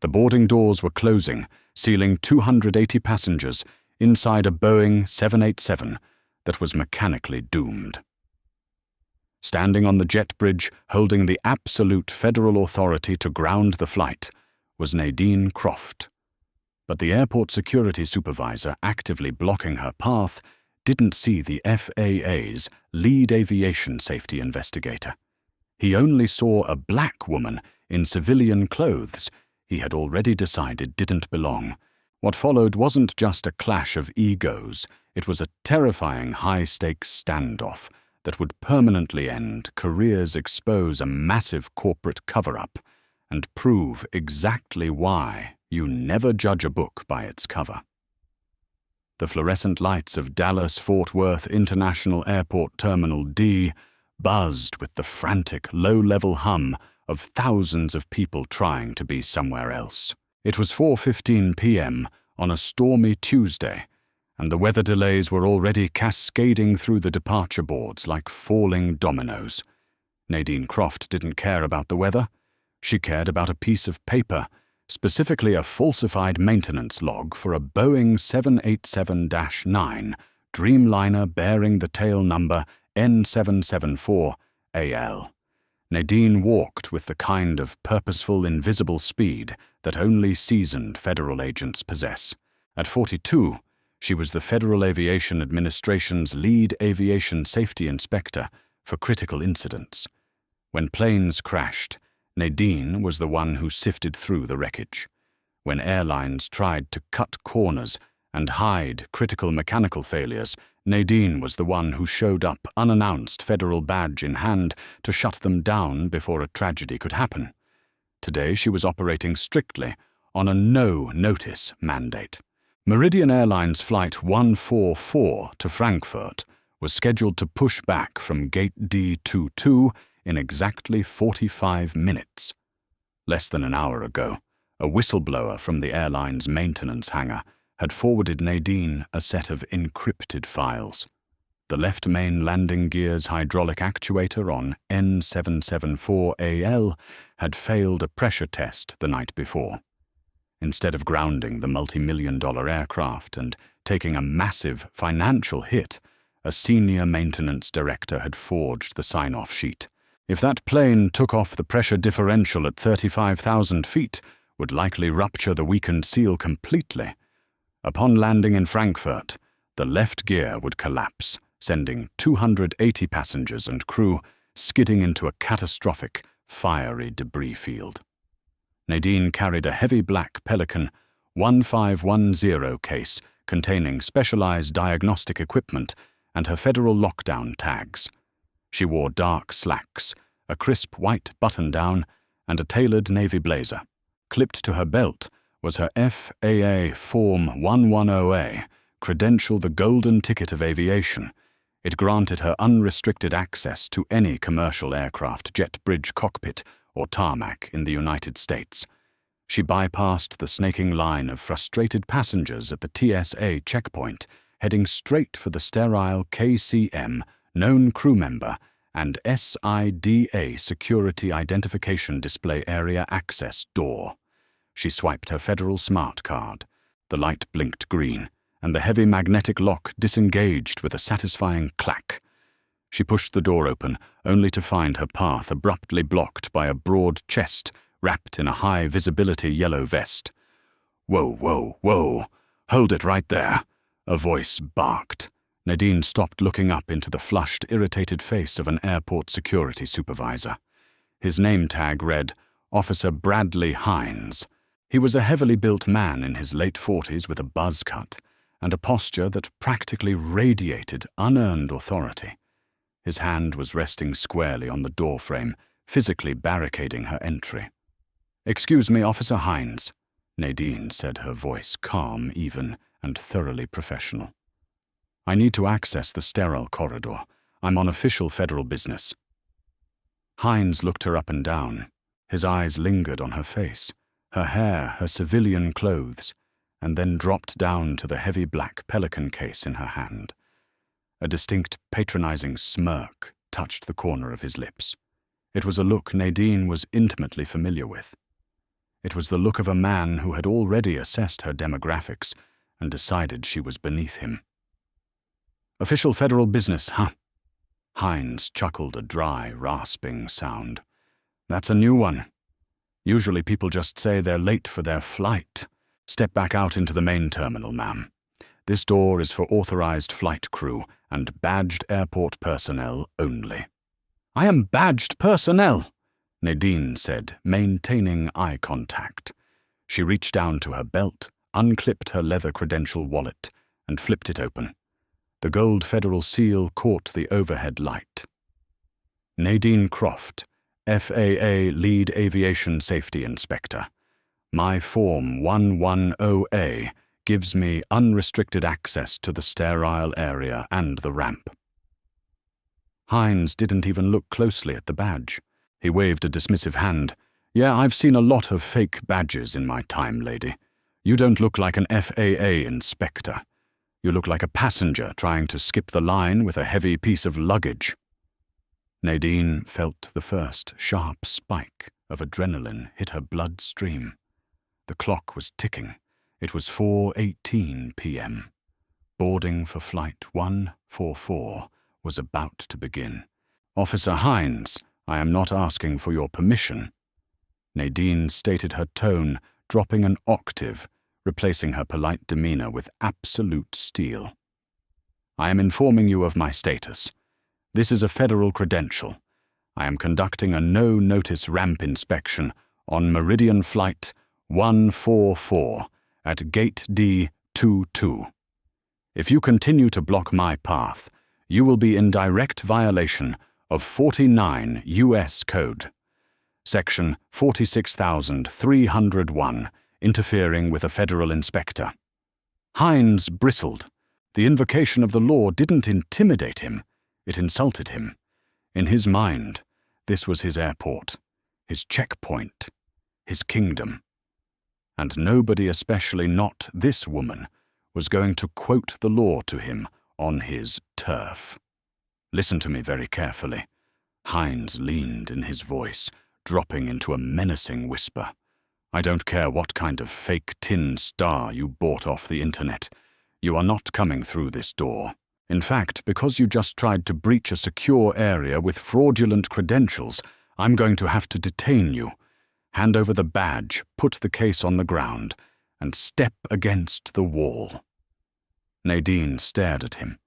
The boarding doors were closing, sealing 280 passengers inside a Boeing 787 that was mechanically doomed. Standing on the jet bridge, holding the absolute federal authority to ground the flight, was Nadine Croft. But the airport security supervisor actively blocking her path didn't see the FAA's lead aviation safety investigator. He only saw a black woman in civilian clothes he had already decided didn't belong. What followed wasn't just a clash of egos, it was a terrifying high-stakes standoff that would permanently end careers, expose a massive corporate cover-up, and prove exactly why you never judge a book by its cover. The fluorescent lights of Dallas-Fort Worth International Airport Terminal D buzzed with the frantic, low-level hum of thousands of people trying to be somewhere else. It was 4:15 p.m. on a stormy Tuesday, and the weather delays were already cascading through the departure boards like falling dominoes. Nadine Croft didn't care about the weather. She cared about a piece of paper, specifically a falsified maintenance log for a Boeing 787-9 Dreamliner bearing the tail number N774AL. Nadine walked with the kind of purposeful, invisible speed that only seasoned federal agents possess. At 42, she was the Federal Aviation Administration's lead aviation safety inspector for critical incidents. When planes crashed, Nadine was the one who sifted through the wreckage. When airlines tried to cut corners and hide critical mechanical failures, Nadine was the one who showed up unannounced, federal badge in hand, to shut them down before a tragedy could happen. Today she was operating strictly on a no-notice mandate. Meridian Airlines Flight 144 to Frankfurt was scheduled to push back from Gate D22 in exactly 45 minutes. Less than an hour ago, a whistleblower from the airline's maintenance hangar had forwarded Nadine a set of encrypted files. The left main landing gear's hydraulic actuator on N774AL had failed a pressure test the night before. Instead of grounding the multi-million-dollar aircraft and taking a massive financial hit, a senior maintenance director had forged the sign-off sheet. If that plane took off, the pressure differential at 35,000 feet would likely rupture the weakened seal completely. Upon landing in Frankfurt, the left gear would collapse, sending 280 passengers and crew skidding into a catastrophic, fiery debris field. Nadine carried a heavy black Pelican 1510 case containing specialized diagnostic equipment and her federal lockdown tags. She wore dark slacks, a crisp white button-down, and a tailored navy blazer. Clipped to her belt was her FAA Form 110A, credential the golden ticket of aviation. It granted her unrestricted access to any commercial aircraft, jet bridge cockpit, or tarmac in the United States. She bypassed the snaking line of frustrated passengers at the TSA checkpoint, heading straight for the sterile KCM, known crew member, and SIDA security identification display area access door. She swiped her federal smart card. The light blinked green, and the heavy magnetic lock disengaged with a satisfying clack. She pushed the door open, only to find her path abruptly blocked by a broad chest wrapped in a high-visibility yellow vest. "Whoa, whoa, whoa! Hold it right there!" a voice barked. Nadine stopped, looking up into the flushed, irritated face of an airport security supervisor. His name tag read, Officer Bradley Hines. He was a heavily built man in his late 40s with a buzz cut and a posture that practically radiated unearned authority. His hand was resting squarely on the doorframe, physically barricading her entry. "Excuse me, Officer Hines," Nadine said, her voice calm, even, and thoroughly professional. "I need to access the sterile corridor. I'm on official federal business." Hines looked her up and down. His eyes lingered on her face, her hair, her civilian clothes, and then dropped down to the heavy black Pelican case in her hand. A distinct, patronizing smirk touched the corner of his lips. It was a look Nadine was intimately familiar with. It was the look of a man who had already assessed her demographics and decided she was beneath him. "Official federal business, huh?" Hines chuckled a dry, rasping sound. "That's a new one. Usually people just say they're late for their flight. Step back out into the main terminal, ma'am. This door is for authorized flight crew and badged airport personnel only." "I am badged personnel," Nadine said, maintaining eye contact. She reached down to her belt, unclipped her leather credential wallet, and flipped it open. The gold federal seal caught the overhead light. "Nadine Croft, FAA Lead Aviation Safety Inspector. My Form 110A gives me unrestricted access to the sterile area and the ramp." Hines didn't even look closely at the badge. He waved a dismissive hand. "Yeah, I've seen a lot of fake badges in my time, lady. You don't look like an FAA inspector. You look like a passenger trying to skip the line with a heavy piece of luggage." Nadine felt the first sharp spike of adrenaline hit her bloodstream. The clock was ticking. It was 4:18 p.m. Boarding for Flight 144 was about to begin. "Officer Hines, I am not asking for your permission." Nadine stated her tone, dropping an octave, replacing her polite demeanor with absolute steel. "I am informing you of my status. This is a federal credential. I am conducting a no-notice ramp inspection on Meridian Flight 144 at Gate D22. If you continue to block my path, you will be in direct violation of 49 U.S. Code, Section 46,301, interfering with a federal inspector." Hines bristled. The invocation of the law didn't intimidate him, it insulted him. In his mind, this was his airport, his checkpoint, his kingdom. And nobody, especially not this woman, was going to quote the law to him on his turf. "Listen to me very carefully." Hines leaned in his voice, dropping into a menacing whisper. "I don't care what kind of fake tin star you bought off the internet. You are not coming through this door. In fact, because you just tried to breach a secure area with fraudulent credentials, I'm going to have to detain you. Hand over the badge, put the case on the ground, and step against the wall." Nadine stared at him.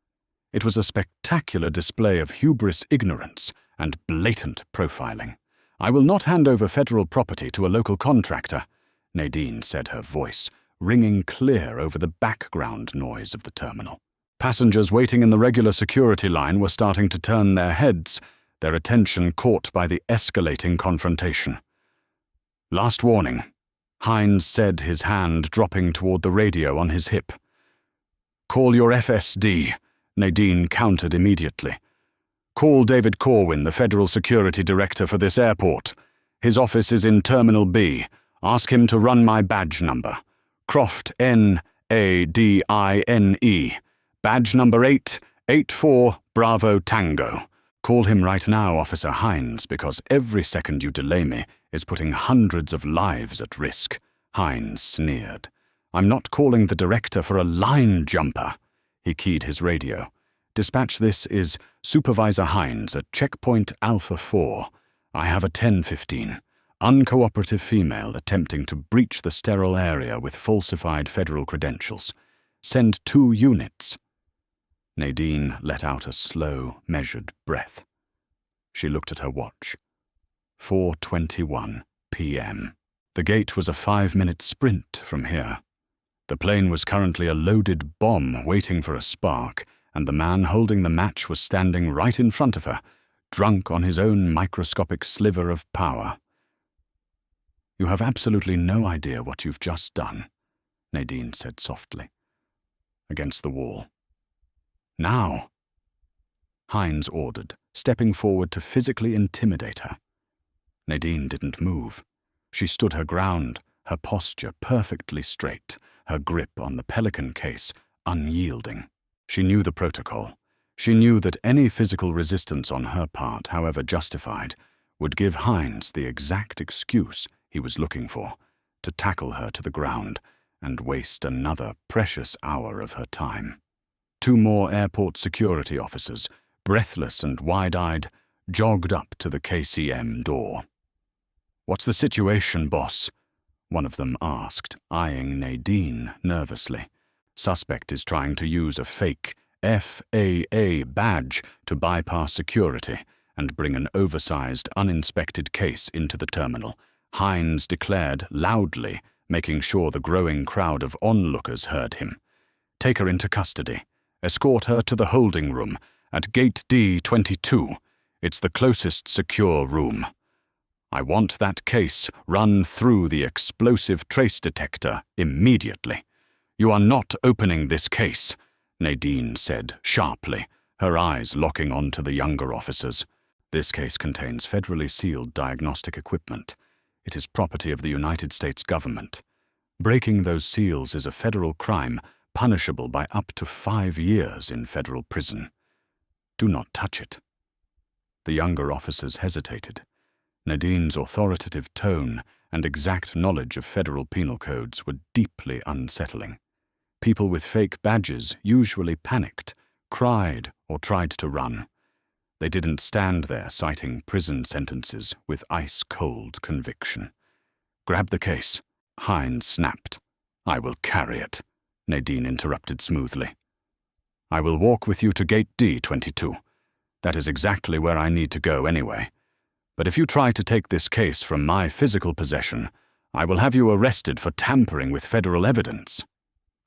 It was a spectacular display of hubris ignorance and blatant profiling. "I will not hand over federal property to a local contractor," Nadine said, her voice ringing clear over the background noise of the terminal. Passengers waiting in the regular security line were starting to turn their heads, their attention caught by the escalating confrontation. "Last warning," Hines said, his hand dropping toward the radio on his hip. "Call your FSD," Nadine countered immediately. "Call David Corwin, the Federal Security Director for this airport. His office is in Terminal B. Ask him to run my badge number. Croft N-A-D-I-N-E. Badge number 884 Bravo Tango. Call him right now, Officer Hines, because every second you delay me is putting hundreds of lives at risk." Hines sneered. "I'm not calling the director for a line jumper." He keyed his radio. "Dispatch, this is Supervisor Hines at Checkpoint Alpha 4. I have a 1015. Uncooperative female attempting to breach the sterile area with falsified federal credentials. Send 2 units. Nadine let out a slow, measured breath. She looked at her watch. 4:21 p.m. The gate was a 5-minute sprint from here. The plane was currently a loaded bomb waiting for a spark, and the man holding the match was standing right in front of her, drunk on his own microscopic sliver of power. "You have absolutely no idea what you've just done," Nadine said softly. Against the wall. "Now," Hines ordered, stepping forward to physically intimidate her. Nadine didn't move. She stood her ground, her posture perfectly straight, her grip on the Pelican case unyielding. She knew the protocol. She knew that any physical resistance on her part, however justified, would give Hines the exact excuse he was looking for, to tackle her to the ground and waste another precious hour of her time. 2 more airport security officers, breathless and wide-eyed, jogged up to the KCM door. "What's the situation, boss?" one of them asked, eyeing Nadine nervously. "Suspect is trying to use a fake FAA badge to bypass security and bring an oversized, uninspected case into the terminal," Hines declared loudly, making sure the growing crowd of onlookers heard him. "Take her into custody. Escort her to the holding room at gate D22. It's the closest secure room. I want that case run through the explosive trace detector immediately. You are not opening this case," Nadine said sharply, her eyes locking onto the younger officers. "This case contains federally sealed diagnostic equipment. It is property of the United States government. Breaking those seals is a federal crime punishable by up to 5 years in federal prison. Do not touch it." The younger officers hesitated. Nadine's authoritative tone and exact knowledge of federal penal codes were deeply unsettling. People with fake badges usually panicked, cried, or tried to run. They didn't stand there citing prison sentences with ice-cold conviction. "Grab the case," Hines snapped. "I will carry it," Nadine interrupted smoothly. "I will walk with you to gate D22. That is exactly where I need to go anyway. But if you try to take this case from my physical possession, I will have you arrested for tampering with federal evidence."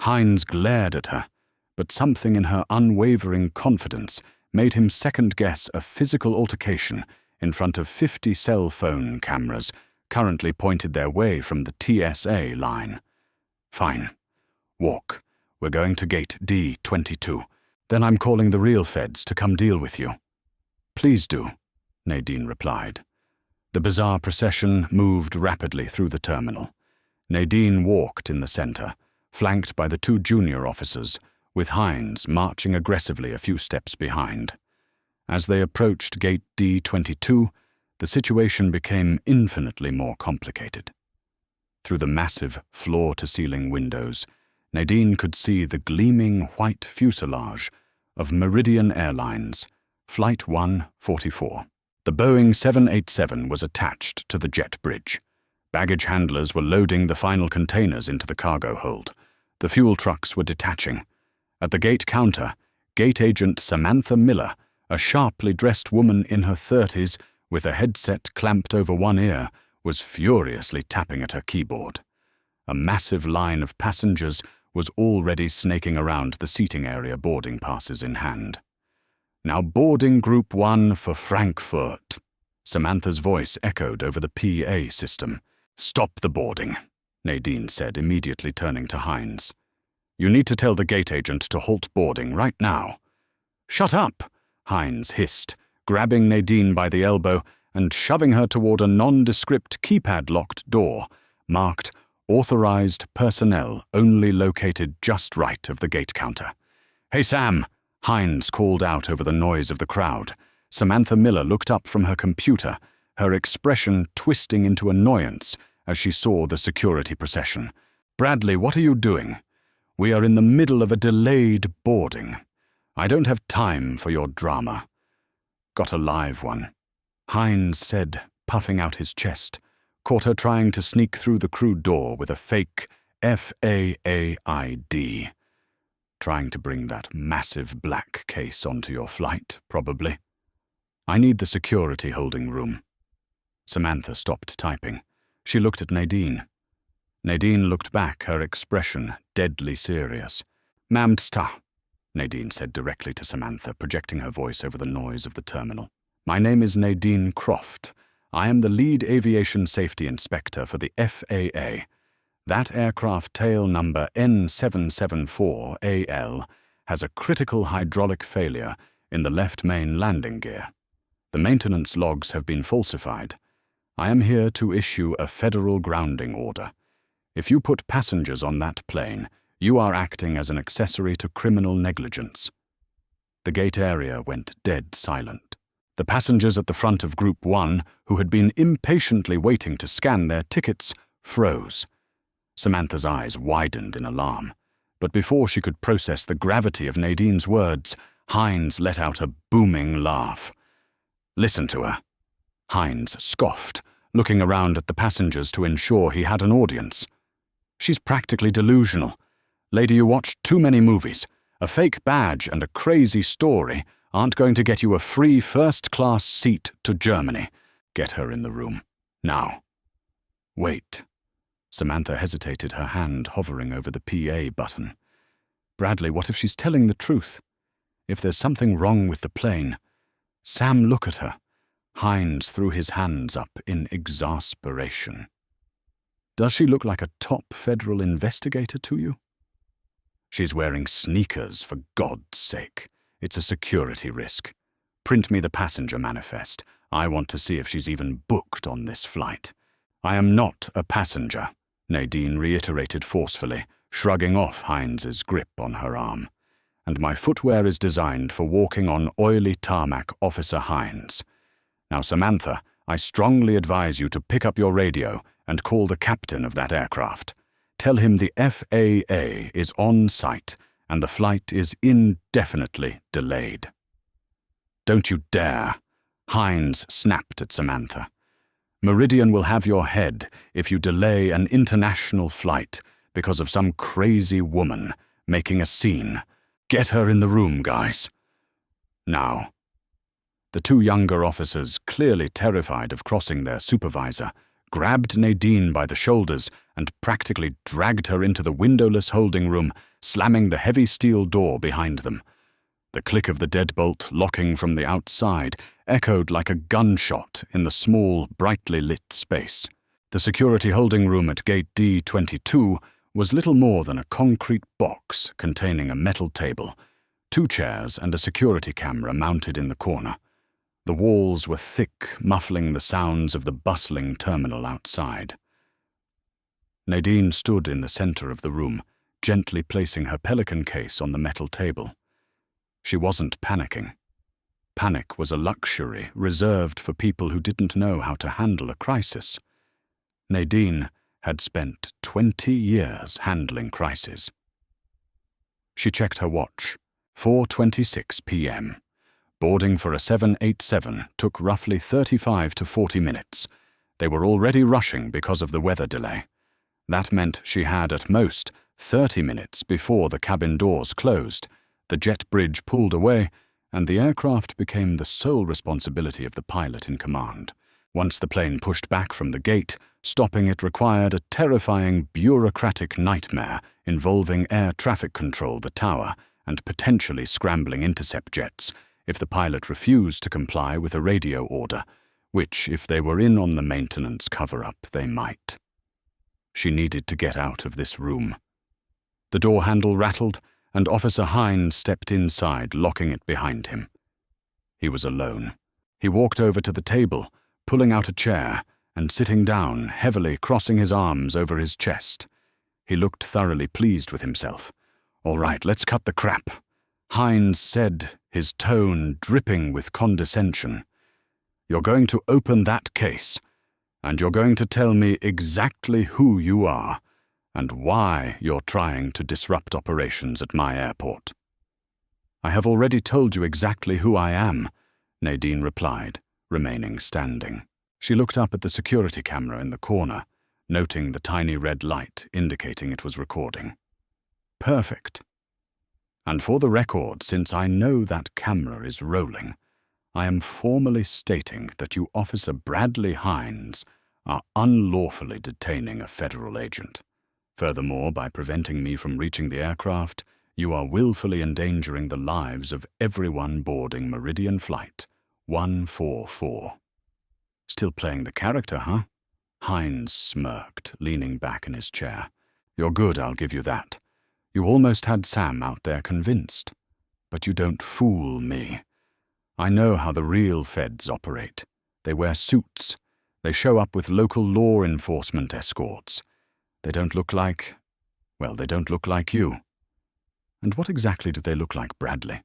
Hines glared at her, but something in her unwavering confidence made him second-guess a physical altercation in front of 50 cell phone cameras currently pointed their way from the TSA line. "Fine. Walk. We're going to gate D22. Then I'm calling the real feds to come deal with you." "Please do," Nadine replied. The bizarre procession moved rapidly through the terminal. Nadine walked in the center, flanked by the 2 junior officers, with Hines marching aggressively a few steps behind. As they approached gate D22, the situation became infinitely more complicated. Through the massive floor-to-ceiling windows, Nadine could see the gleaming white fuselage of Meridian Airlines, Flight 144. The Boeing 787 was attached to the jet bridge. Baggage handlers were loading the final containers into the cargo hold. The fuel trucks were detaching. At the gate counter, gate agent Samantha Miller, a sharply dressed woman in her 30s with a headset clamped over one ear, was furiously tapping at her keyboard. A massive line of passengers was already snaking around the seating area, boarding passes in hand. "Now boarding Group 1 for Frankfurt," Samantha's voice echoed over the PA system. "Stop the boarding," Nadine said, immediately turning to Hines. "You need to tell the gate agent to halt boarding right now." "Shut up," Hines hissed, grabbing Nadine by the elbow and shoving her toward a nondescript keypad-locked door, marked "Authorized personnel only located just right of the gate counter." "Hey, Sam," Hines called out over the noise of the crowd. Samantha Miller looked up from her computer, her expression twisting into annoyance as she saw the security procession. "Bradley, what are you doing? We are in the middle of a delayed boarding. I don't have time for your drama." "Got a live one," Hines said, puffing out his chest. "Caught her trying to sneak through the crew door with a fake FAA ID. Trying to bring that massive black case onto your flight, probably. I need the security holding room." Samantha stopped typing. She looked at Nadine. Nadine looked back, her expression deadly serious. "Mamsta," Nadine said directly to Samantha, projecting her voice over the noise of the terminal. "My name is Nadine Croft. I am the lead aviation safety inspector for the FAA. That aircraft tail number N774AL has a critical hydraulic failure in the left main landing gear. The maintenance logs have been falsified. I am here to issue a federal grounding order. If you put passengers on that plane, you are acting as an accessory to criminal negligence." The gate area went dead silent. The passengers at the front of Group 1, who had been impatiently waiting to scan their tickets, froze. Samantha's eyes widened in alarm, but before she could process the gravity of Nadine's words, Hines let out a booming laugh. "Listen to her." Hines scoffed, looking around at the passengers to ensure he had an audience. "She's practically delusional. Lady, you watched too many movies. A fake badge and a crazy story aren't going to get you a free first-class seat to Germany. Get her in the room. Now." "Wait." Samantha hesitated, her hand hovering over the PA button. "Bradley, what if she's telling the truth? If there's something wrong with the plane?" "Sam, look at her." Hines threw his hands up in exasperation. "Does she look like a top federal investigator to you?" "She's wearing sneakers, for God's sake. It's a security risk. Print me the passenger manifest. I want to see if she's even booked on this flight." "I am not a passenger," Nadine reiterated forcefully, shrugging off Hines's grip on her arm. "And my footwear is designed for walking on oily tarmac, Officer Hines. Now, Samantha, I strongly advise you to pick up your radio and call the captain of that aircraft. Tell him the FAA is on site and the flight is indefinitely delayed." "Don't you dare!" Hines snapped at Samantha. "Meridian will have your head if you delay an international flight because of some crazy woman making a scene. Get her in the room, guys. Now." The two younger officers, clearly terrified of crossing their supervisor, grabbed Nadine by the shoulders and practically dragged her into the windowless holding room, slamming the heavy steel door behind them. The click of the deadbolt locking from the outside echoed like a gunshot in the small, brightly lit space. The security holding room at gate D22 was little more than a concrete box containing a metal table, 2 chairs and a security camera mounted in the corner. The walls were thick, muffling the sounds of the bustling terminal outside. Nadine stood in the center of the room, gently placing her Pelican case on the metal table. She wasn't panicking. Panic was a luxury reserved for people who didn't know how to handle a crisis. Nadine had spent 20 years handling crises. She checked her watch. 4:26 p.m. Boarding for a 787 took roughly 35 to 40 minutes. They were already rushing because of the weather delay. That meant she had, at most, 30 minutes before the cabin doors closed, the jet bridge pulled away, and the aircraft became the sole responsibility of the pilot in command. Once the plane pushed back from the gate, stopping it required a terrifying bureaucratic nightmare involving air traffic control, the tower, and potentially scrambling intercept jets if the pilot refused to comply with a radio order, which, if they were in on the maintenance cover-up, they might. She needed to get out of this room. The door handle rattled, and Officer Hines stepped inside, locking it behind him. He was alone. He walked over to the table, pulling out a chair, and sitting down, heavily crossing his arms over his chest. He looked thoroughly pleased with himself. "All right, let's cut the crap," Hines said, his tone dripping with condescension. "You're going to open that case, and you're going to tell me exactly who you are and why you're trying to disrupt operations at my airport." "I have already told you exactly who I am," Nadine replied, remaining standing. She looked up at the security camera in the corner, noting the tiny red light indicating it was recording. "Perfect. And for the record, since I know that camera is rolling, I am formally stating that you, Officer Bradley Hines, are unlawfully detaining a federal agent. Furthermore, by preventing me from reaching the aircraft, you are willfully endangering the lives of everyone boarding Meridian Flight 144. Still playing the character, huh? Hines smirked, leaning back in his chair. You're good, I'll give you that. You almost had Sam out there convinced. But you don't fool me. I know how the real feds operate. They wear suits. They show up with local law enforcement escorts. They don't look like... well, they don't look like you. And what exactly do they look like, Bradley?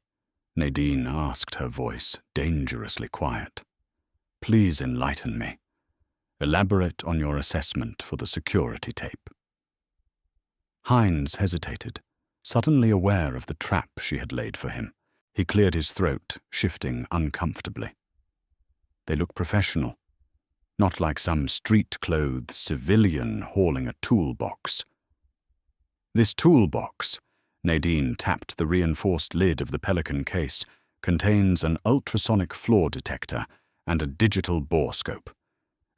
Nadine asked, her voice dangerously quiet. Please enlighten me. Elaborate on your assessment for the security tape. Hines hesitated, suddenly aware of the trap she had laid for him. He cleared his throat, shifting uncomfortably. They look professional, not like some street-clothed civilian hauling a toolbox. This toolbox, Nadine tapped the reinforced lid of the Pelican case, contains an ultrasonic flaw detector and a digital borescope.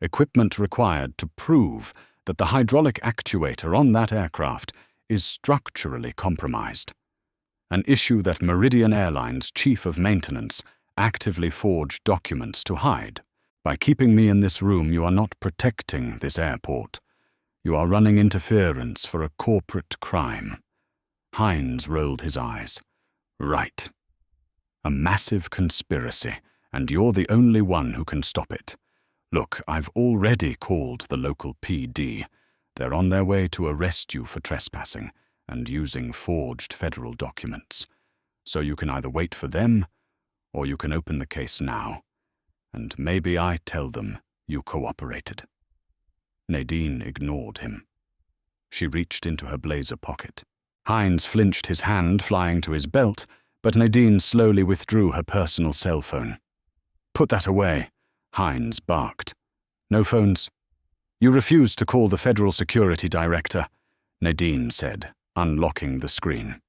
Equipment required to prove that the hydraulic actuator on that aircraft is structurally compromised. An issue that Meridian Airlines' chief of maintenance actively forged documents to hide. By keeping me in this room, you are not protecting this airport. You are running interference for a corporate crime. Hines rolled his eyes. Right. A massive conspiracy, and you're the only one who can stop it. Look, I've already called the local PD. They're on their way to arrest you for trespassing and using forged federal documents. So you can either wait for them, or you can open the case now. And maybe I tell them you cooperated. Nadine ignored him. She reached into her blazer pocket. Hines flinched, his hand flying to his belt, but Nadine slowly withdrew her personal cell phone. Put that away, Hines barked. No phones. You refused to call the Federal Security Director, Nadine said, unlocking the screen.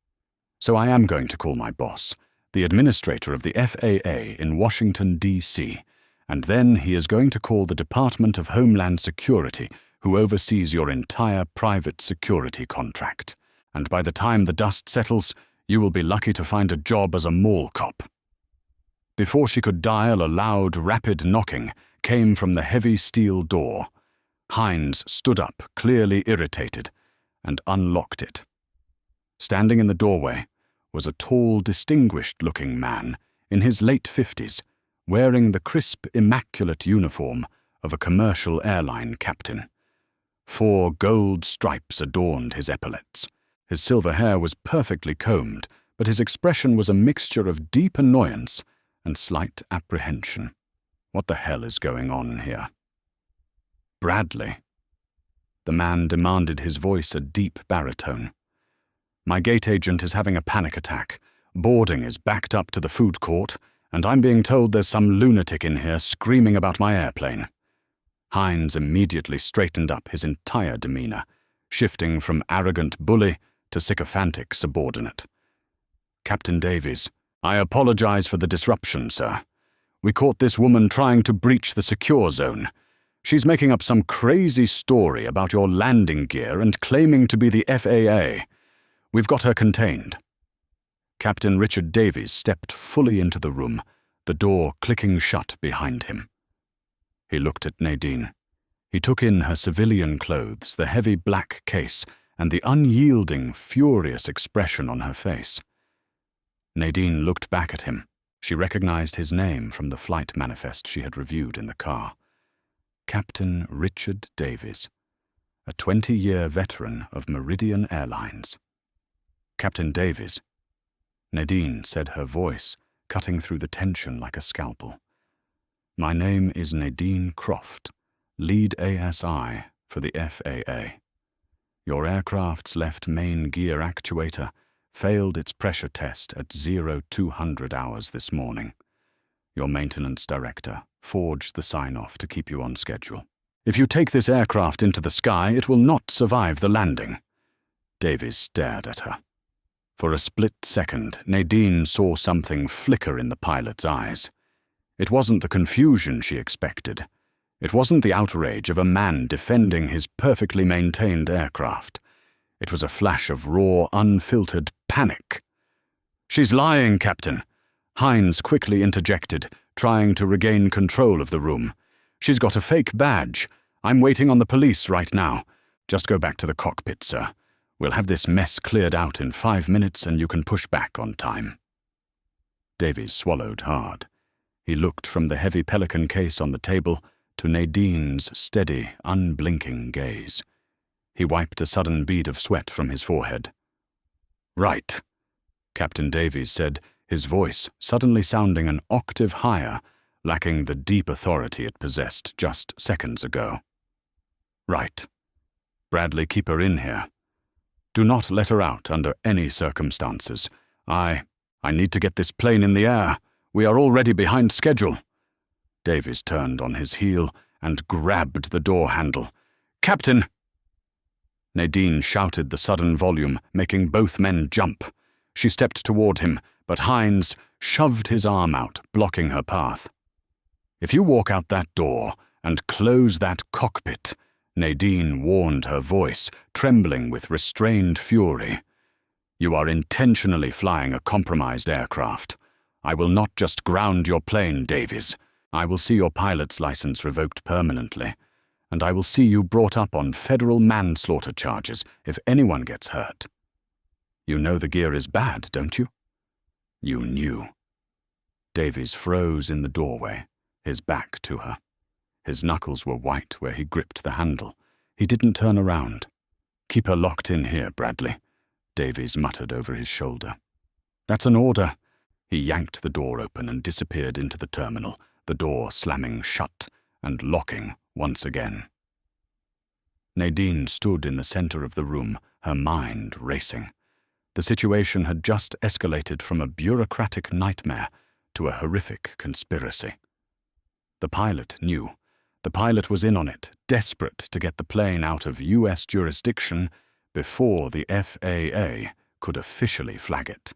So I am going to call my boss, the administrator of the FAA in Washington, D.C., and then he is going to call the Department of Homeland Security, who oversees your entire private security contract. And by the time the dust settles, you will be lucky to find a job as a mall cop. Before she could dial, a loud, rapid knocking came from the heavy steel door. Hines stood up, clearly irritated, and unlocked it. Standing in the doorway was a tall, distinguished-looking man in his late 50s, wearing the crisp, immaculate uniform of a commercial airline captain. 4 gold stripes adorned his epaulets. His silver hair was perfectly combed, but his expression was a mixture of deep annoyance and slight apprehension. What the hell is going on here? Bradley. The man demanded, his voice a deep baritone. My gate agent is having a panic attack. Boarding is backed up to the food court, and I'm being told there's some lunatic in here screaming about my airplane. Hines immediately straightened up, his entire demeanor, shifting from arrogant bully to sycophantic subordinate. Captain Davies, I apologize for the disruption, sir. We caught this woman trying to breach the secure zone. She's making up some crazy story about your landing gear and claiming to be the FAA. We've got her contained. Captain Richard Davies stepped fully into the room, the door clicking shut behind him. He looked at Nadine. He took in her civilian clothes, the heavy black case, and the unyielding, furious expression on her face. Nadine looked back at him. She recognized his name from the flight manifest she had reviewed in the car. Captain Richard Davies, a 20-year veteran of Meridian Airlines. Captain Davies, Nadine said, her voice cutting through the tension like a scalpel. My name is Nadine Croft, lead ASI for the FAA. Your aircraft's left main gear actuator failed its pressure test at 0200 hours this morning. Your maintenance director forged the sign-off to keep you on schedule. If you take this aircraft into the sky, it will not survive the landing. Davies stared at her. For a split second, Nadine saw something flicker in the pilot's eyes. It wasn't the confusion she expected. It wasn't the outrage of a man defending his perfectly maintained aircraft. It was a flash of raw, unfiltered panic. She's lying, Captain. Hines quickly interjected, trying to regain control of the room. She's got a fake badge. I'm waiting on the police right now. Just go back to the cockpit, sir. We'll have this mess cleared out in 5 minutes and you can push back on time. Davies swallowed hard. He looked from the heavy Pelican case on the table to Nadine's steady, unblinking gaze. He wiped a sudden bead of sweat from his forehead. Right, Captain Davies said, his voice suddenly sounding an octave higher, lacking the deep authority it possessed just seconds ago. Right. Bradley, keep her in here. Do not let her out under any circumstances. I need to get this plane in the air. We are already behind schedule." Davies turned on his heel and grabbed the door handle. "Captain!" Nadine shouted the sudden volume, making both men jump. She stepped toward him, but Hines shoved his arm out, blocking her path. "If you walk out that door and close that cockpit," Nadine warned, her voice trembling with restrained fury, "you are intentionally flying a compromised aircraft. I will not just ground your plane, Davies. I will see your pilot's license revoked permanently, and I will see you brought up on federal manslaughter charges if anyone gets hurt. You know the gear is bad, don't you?" "You knew." Davies froze in the doorway, his back to her. His knuckles were white where he gripped the handle. He didn't turn around. "Keep her locked in here, Bradley," Davies muttered over his shoulder. "That's an order." He yanked the door open and disappeared into the terminal, the door slamming shut and locking once again. Nadine stood in the center of the room, her mind racing. The situation had just escalated from a bureaucratic nightmare to a horrific conspiracy. The pilot knew. The pilot was in on it, desperate to get the plane out of U.S. jurisdiction before the FAA could officially flag it.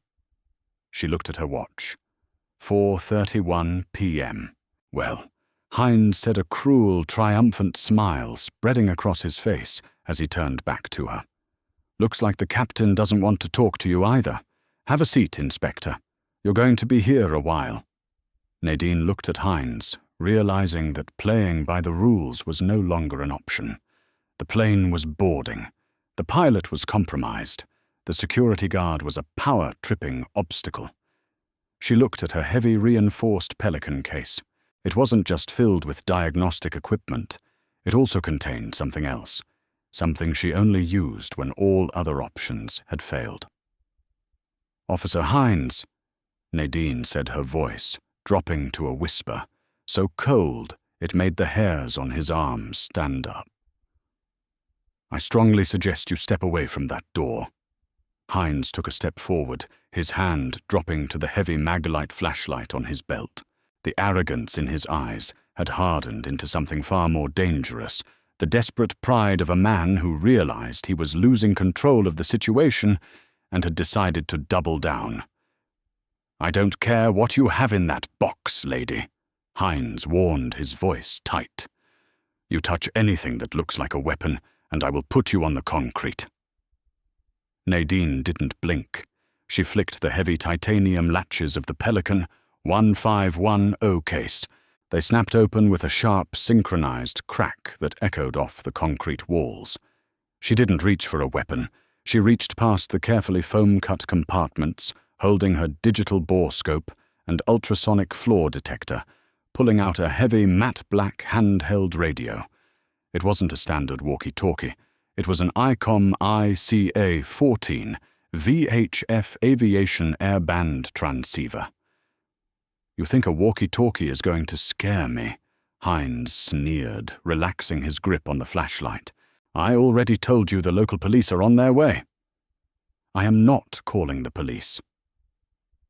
She looked at her watch. 4:31 p.m. Well, Hines said, a cruel, triumphant smile spreading across his face as he turned back to her. "Looks like the captain doesn't want to talk to you either. Have a seat, Inspector. You're going to be here a while." Nadine looked at Hines, realizing that playing by the rules was no longer an option. The plane was boarding. The pilot was compromised. The security guard was a power-tripping obstacle. She looked at her heavy reinforced Pelican case. It wasn't just filled with diagnostic equipment. It also contained something else, something she only used when all other options had failed. "Officer Hines," Nadine said, her voice dropping to a whisper, so cold it made the hairs on his arms stand up. "I strongly suggest you step away from that door." Hines took a step forward, his hand dropping to the heavy Maglite flashlight on his belt. The arrogance in his eyes had hardened into something far more dangerous, the desperate pride of a man who realized he was losing control of the situation and had decided to double down. "I don't care what you have in that box, lady," Hines warned, his voice tight. "You touch anything that looks like a weapon, and I will put you on the concrete." Nadine didn't blink. She flicked the heavy titanium latches of the Pelican 1510 case. They snapped open with a sharp, synchronized crack that echoed off the concrete walls. She didn't reach for a weapon. She reached past the carefully foam-cut compartments, holding her digital borescope and ultrasonic floor detector, pulling out a heavy matte black handheld radio. It wasn't a standard walkie-talkie. It was an ICOM ICA-14 VHF aviation airband transceiver. "You think a walkie-talkie is going to scare me?" Hines sneered, relaxing his grip on the flashlight. "I already told you the local police are on their way." "I am not calling the police."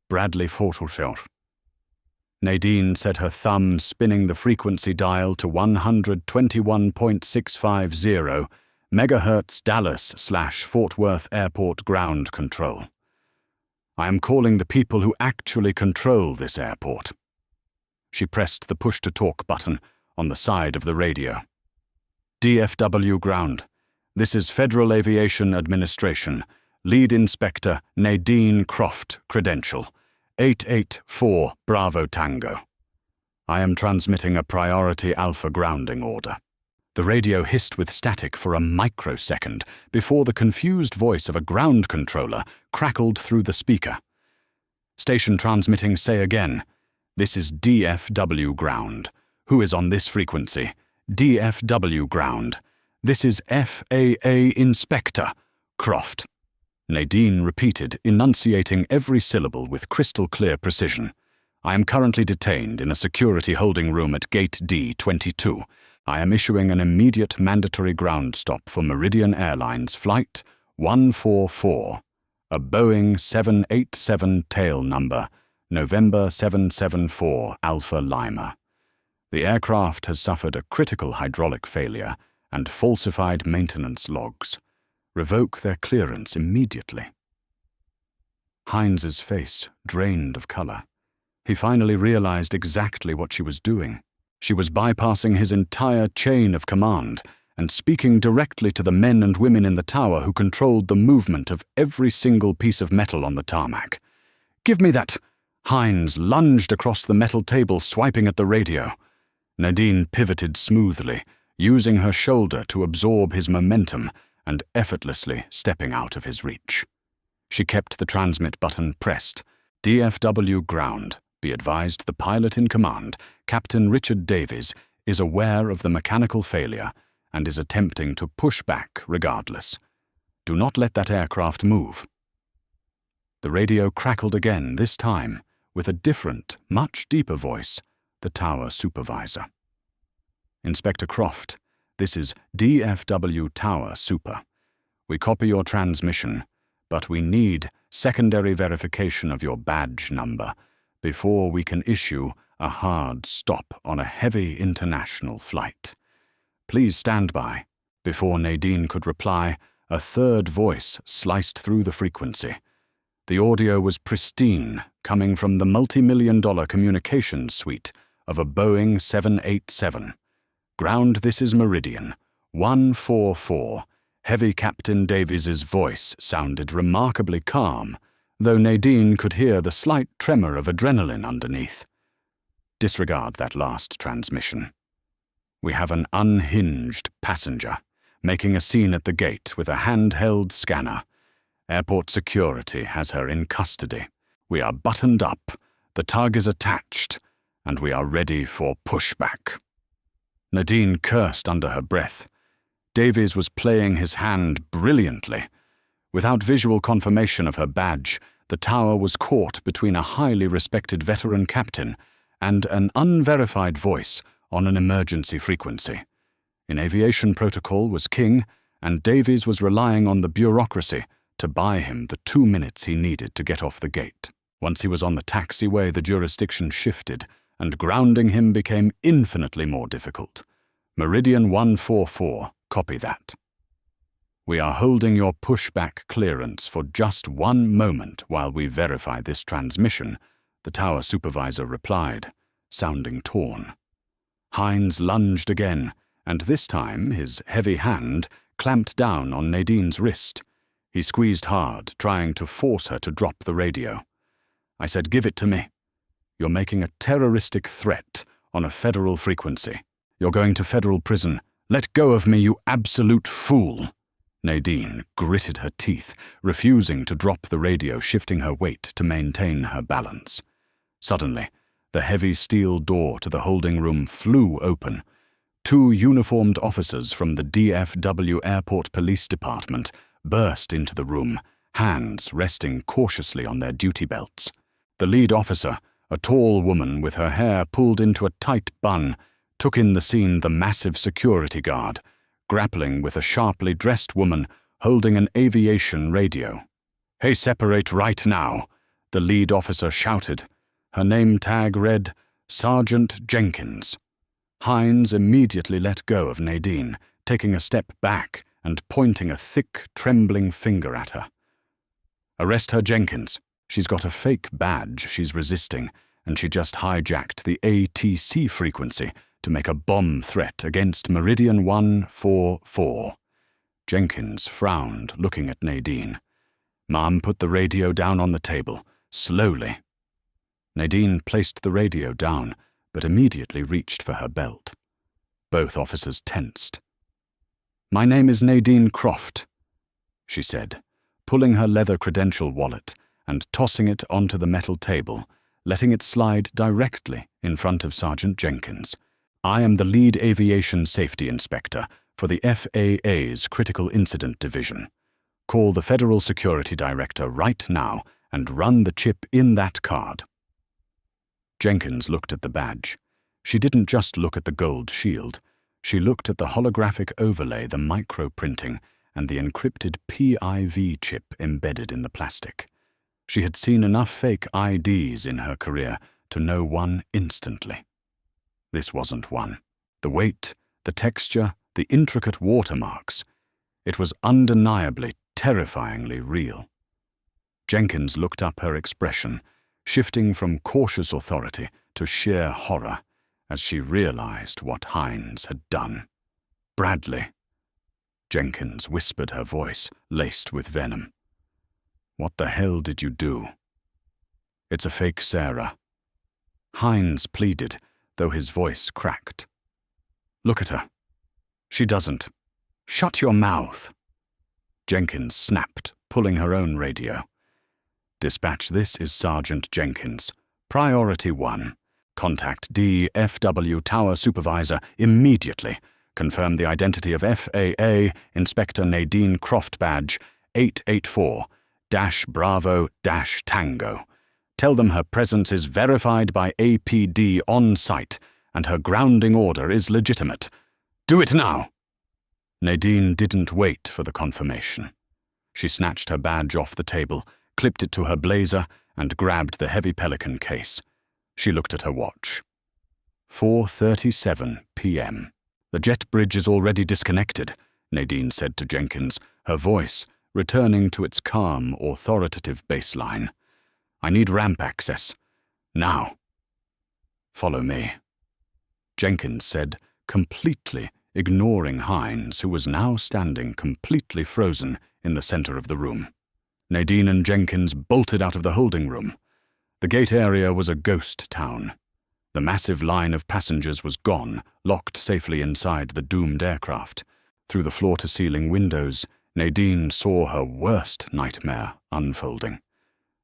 Bradley Fortelfeld. Nadine said, her thumb spinning the frequency dial to 121.650 megahertz Dallas/Fort Worth Airport ground control. "I am calling the people who actually control this airport." She pressed the push-to-talk button on the side of the radio. "DFW ground. This is Federal Aviation Administration. Lead Inspector Nadine Croft, credential 884 Bravo Tango. I am transmitting a priority Alpha grounding order." The radio hissed with static for a microsecond before the confused voice of a ground controller crackled through the speaker. "Station transmitting, say again. This is DFW ground. Who is on this frequency? DFW ground. This is FAA Inspector Croft." Nadine repeated, enunciating every syllable with crystal-clear precision. "I am currently detained in a security holding room at Gate D-22. I am issuing an immediate mandatory ground stop for Meridian Airlines Flight 144, a Boeing 787 tail number, November 774 Alpha Lima. The aircraft has suffered a critical hydraulic failure and falsified maintenance logs. Revoke their clearance immediately. Hines's face drained of color. He finally realized exactly what she was doing. She was bypassing his entire chain of command and speaking directly to the men and women in the tower who controlled the movement of every single piece of metal on the tarmac. "Give me that!" Hines lunged across the metal table, swiping at the radio. Nadine pivoted smoothly, using her shoulder to absorb his momentum and effortlessly stepping out of his reach. She kept the transmit button pressed. "DFW ground. Be advised the pilot in command, Captain Richard Davies, is aware of the mechanical failure and is attempting to push back regardless. Do not let that aircraft move." The radio crackled again, this time with a different, much deeper voice, the tower supervisor. "Inspector Croft, this is DFW Tower Super. We copy your transmission, but we need secondary verification of your badge number before we can issue a hard stop on a heavy international flight. Please stand by." Before Nadine could reply, a third voice sliced through the frequency. The audio was pristine, coming from the multi-million-dollar communications suite of a Boeing 787. "Ground, this is Meridian. 144. Heavy Captain Davies's voice sounded remarkably calm, though Nadine could hear the slight tremor of adrenaline underneath. Disregard that last transmission. We have an unhinged passenger, making a scene at the gate with a handheld scanner. Airport security has her in custody. We are buttoned up, the tug is attached, and we are ready for pushback." Nadine cursed under her breath. Davies was playing his hand brilliantly. Without visual confirmation of her badge, the tower was caught between a highly respected veteran captain and an unverified voice on an emergency frequency. In aviation protocol was king, and Davies was relying on the bureaucracy to buy him the 2 minutes he needed to get off the gate. Once he was on the taxiway, the jurisdiction shifted, and grounding him became infinitely more difficult. "Meridian 144, copy that. We are holding your pushback clearance for just 1 moment while we verify this transmission," the tower supervisor replied, sounding torn. Hines lunged again, and this time his heavy hand clamped down on Nadine's wrist. He squeezed hard, trying to force her to drop the radio. "I said, give it to me. You're making a terroristic threat on a federal frequency. You're going to federal prison. Let go of me, you absolute fool." Nadine gritted her teeth, refusing to drop the radio, shifting her weight to maintain her balance. Suddenly, the heavy steel door to the holding room flew open. 2 uniformed officers from the DFW Airport Police Department burst into the room, hands resting cautiously on their duty belts. The lead officer, a tall woman with her hair pulled into a tight bun, took in the scene the massive security guard, grappling with a sharply dressed woman holding an aviation radio. "Hey, separate right now," the lead officer shouted. Her name tag read Sergeant Jenkins. Hines immediately let go of Nadine, taking a step back and pointing a thick, trembling finger at her. "Arrest her, Jenkins. She's got a fake badge she's resisting, and she just hijacked the ATC frequency to make a bomb threat against Meridian 144. Jenkins frowned, looking at Nadine. Mom put the radio down on the table, slowly. Nadine placed the radio down, but immediately reached for her belt. Both officers tensed. "My name is Nadine Croft," she said, pulling her leather credential wallet and tossing it onto the metal table, letting it slide directly in front of Sergeant Jenkins. "I am the lead aviation safety inspector for the FAA's Critical Incident Division. Call the Federal Security Director right now and run the chip in that card." Jenkins looked at the badge. She didn't just look at the gold shield. She looked at the holographic overlay, the microprinting, and the encrypted PIV chip embedded in the plastic. She had seen enough fake IDs in her career to know one instantly. This wasn't one. The weight, the texture, the intricate watermarks. It was undeniably, terrifyingly real. Jenkins looked up, her expression shifting from cautious authority to sheer horror as she realized what Hines had done. "Bradley," Jenkins whispered, her voice laced with venom. "What the hell did you do?" "It's a fake Sarah," Hines pleaded, though his voice cracked. "Look at her. She doesn't." "Shut your mouth," Jenkins snapped, pulling her own radio. "Dispatch, this is Sergeant Jenkins. Priority 1. Contact DFW Tower Supervisor immediately. Confirm the identity of FAA Inspector Nadine Croft badge 884-Bravo-Tango. Tell them her presence is verified by APD on site and her grounding order is legitimate. Do it now." Nadine didn't wait for the confirmation. She snatched her badge off the table, clipped it to her blazer, and grabbed the heavy Pelican case. She looked at her watch. 4:37 p.m. "The jet bridge is already disconnected," Nadine said to Jenkins, her voice returning to its calm, authoritative baseline. "I need ramp access. Now." "Follow me," Jenkins said, completely ignoring Hines, who was now standing completely frozen in the center of the room. Nadine and Jenkins bolted out of the holding room. The gate area was a ghost town. The massive line of passengers was gone, locked safely inside the doomed aircraft. Through the floor-to-ceiling windows, Nadine saw her worst nightmare unfolding.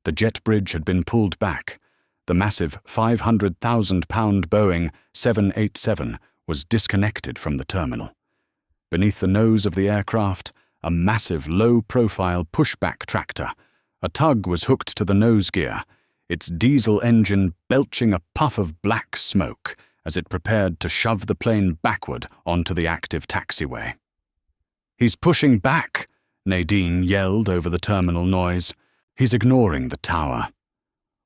The jet bridge had been pulled back. The massive 500,000-pound Boeing 787 was disconnected from the terminal. Beneath the nose of the aircraft, a massive low-profile pushback tractor. A tug was hooked to the nose gear, its diesel engine belching a puff of black smoke as it prepared to shove the plane backward onto the active taxiway. "He's pushing back," Nadine yelled over the terminal noise. "He's ignoring the tower.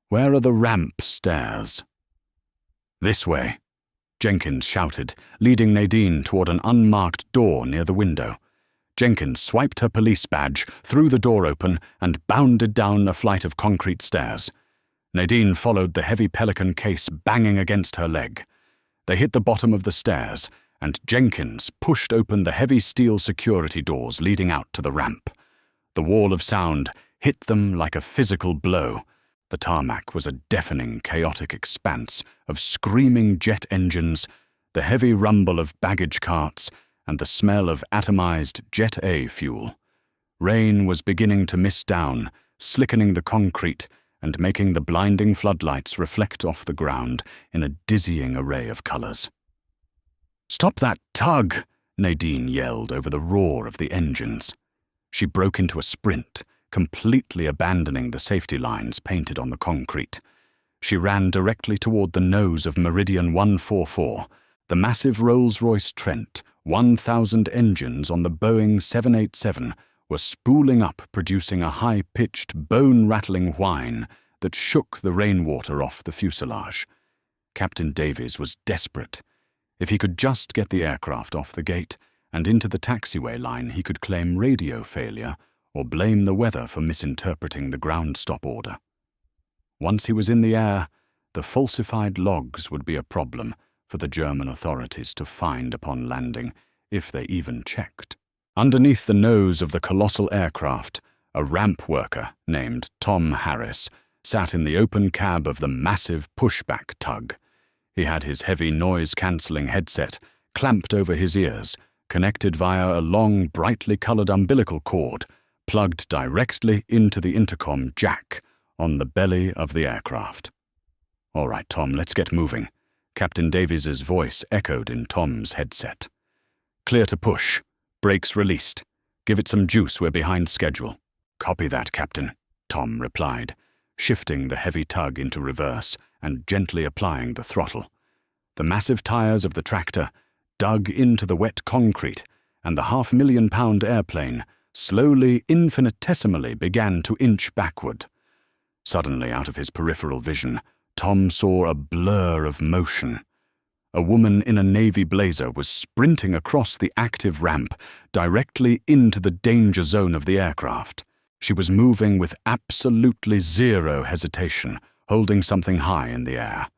Where are the ramp stairs?" "This way," Jenkins shouted, leading Nadine toward an unmarked door near the window. Jenkins swiped her police badge, threw the door open, and bounded down a flight of concrete stairs. Nadine followed, the heavy Pelican case banging against her leg. They hit the bottom of the stairs, and Jenkins pushed open the heavy steel security doors leading out to the ramp. The wall of sound hit them like a physical blow. The tarmac was a deafening, chaotic expanse of screaming jet engines, the heavy rumble of baggage carts, and the smell of atomized Jet A fuel. Rain was beginning to mist down, slickening the concrete and making the blinding floodlights reflect off the ground in a dizzying array of colors. "Stop that tug!" Nadine yelled over the roar of the engines. She broke into a sprint, completely abandoning the safety lines painted on the concrete. She ran directly toward the nose of Meridian 144, the massive Rolls-Royce Trent. 1,000 engines on the Boeing 787 were spooling up, producing a high-pitched, bone-rattling whine that shook the rainwater off the fuselage. Captain Davies was desperate. If he could just get the aircraft off the gate and into the taxiway line, he could claim radio failure or blame the weather for misinterpreting the ground stop order. Once he was in the air, the falsified logs would be a problem for the German authorities to find upon landing, if they even checked. Underneath the nose of the colossal aircraft, a ramp worker named Tom Harris sat in the open cab of the massive pushback tug. He had his heavy noise-cancelling headset clamped over his ears, connected via a long, brightly colored umbilical cord, plugged directly into the intercom jack on the belly of the aircraft. "All right, Tom, let's get moving." Captain Davies's voice echoed in Tom's headset. "Clear to push. Brakes released. Give it some juice, we're behind schedule." "Copy that, Captain," Tom replied, shifting the heavy tug into reverse and gently applying the throttle. The massive tires of the tractor dug into the wet concrete, and the 500,000-pound airplane slowly, infinitesimally began to inch backward. Suddenly, out of his peripheral vision, Tom saw a blur of motion. A woman in a navy blazer was sprinting across the active ramp, directly into the danger zone of the aircraft. She was moving with absolutely zero hesitation, holding something high in the air.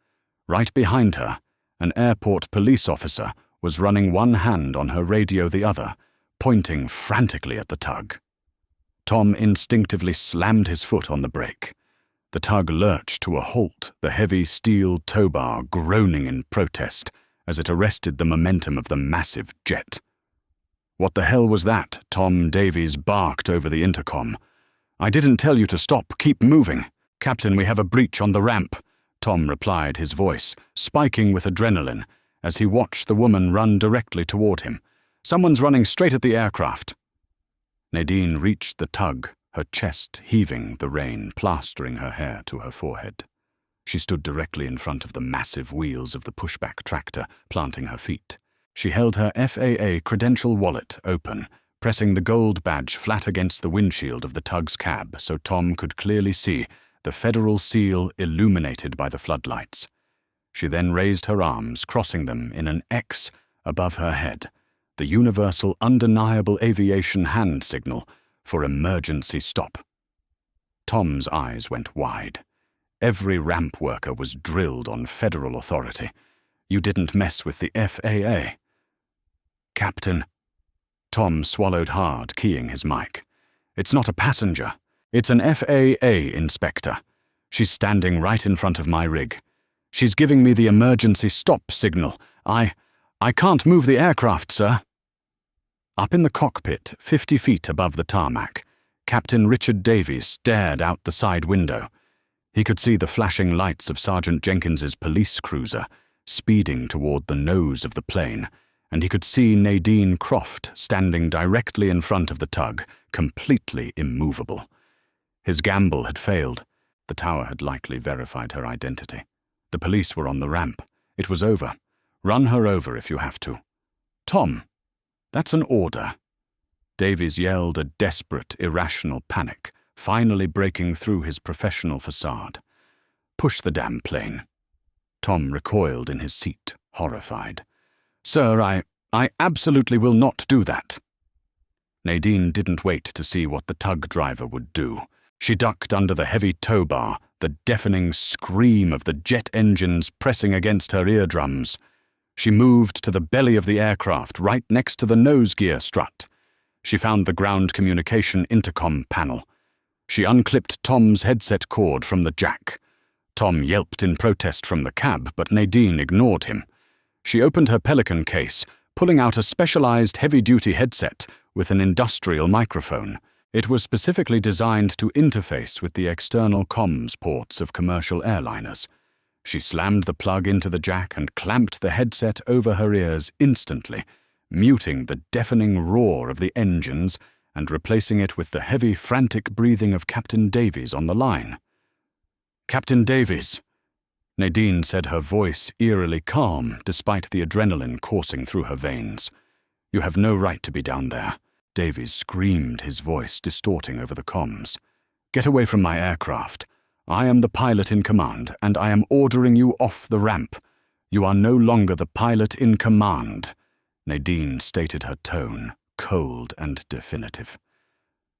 Right behind her, an airport police officer was running one hand on her radio, the other, pointing frantically at the tug. Tom instinctively slammed his foot on the brake. The tug lurched to a halt, the heavy steel tow bar groaning in protest as it arrested the momentum of the massive jet. "What the hell was that?" Tom Davies barked over the intercom. "I didn't tell you to stop. Keep moving." "Captain, we have a breach on the ramp," Tom replied, his voice spiking with adrenaline as he watched the woman run directly toward him. "Someone's running straight at the aircraft." Nadine reached the tug, her chest heaving, the rain plastering her hair to her forehead. She stood directly in front of the massive wheels of the pushback tractor, planting her feet. She held her FAA credential wallet open, pressing the gold badge flat against the windshield of the tug's cab so Tom could clearly see the federal seal illuminated by the floodlights. She then raised her arms, crossing them in an X above her head, the universal undeniable aviation hand signal for emergency stop. Tom's eyes went wide. Every ramp worker was drilled on federal authority. You didn't mess with the FAA. "Captain." Tom swallowed hard, keying his mic. "It's not a passenger. It's an FAA inspector. She's standing right in front of my rig. She's giving me the emergency stop signal. I can't move the aircraft, sir." Up in the cockpit, 50 feet above the tarmac, Captain Richard Davies stared out the side window. He could see the flashing lights of Sergeant Jenkins's police cruiser speeding toward the nose of the plane, and he could see Nadine Croft standing directly in front of the tug, completely immovable. His gamble had failed. The tower had likely verified her identity. The police were on the ramp. It was over. Run her over if you have to. "Tom, that's an order." Davies yelled a desperate, irrational panic, finally breaking through his professional facade. "Push the damn plane." Tom recoiled in his seat, horrified. "Sir, I absolutely will not do that." Nadine didn't wait to see what the tug driver would do. She ducked under the heavy tow bar, the deafening scream of the jet engines pressing against her eardrums. She moved to the belly of the aircraft, right next to the nose gear strut. She found the ground communication intercom panel. She unclipped Tom's headset cord from the jack. Tom yelped in protest from the cab, but Nadine ignored him. She opened her Pelican case, pulling out a specialized heavy-duty headset with an industrial microphone. It was specifically designed to interface with the external comms ports of commercial airliners. She slammed the plug into the jack and clamped the headset over her ears instantly, muting the deafening roar of the engines and replacing it with the heavy, frantic breathing of Captain Davies on the line. "Captain Davies," Nadine said, her voice eerily calm despite the adrenaline coursing through her veins. "You have no right to be down there." Davies screamed, his voice distorting over the comms. "Get away from my aircraft. I am the pilot in command, and I am ordering you off the ramp. You are no longer the pilot in command." Nadine stated her tone, cold and definitive.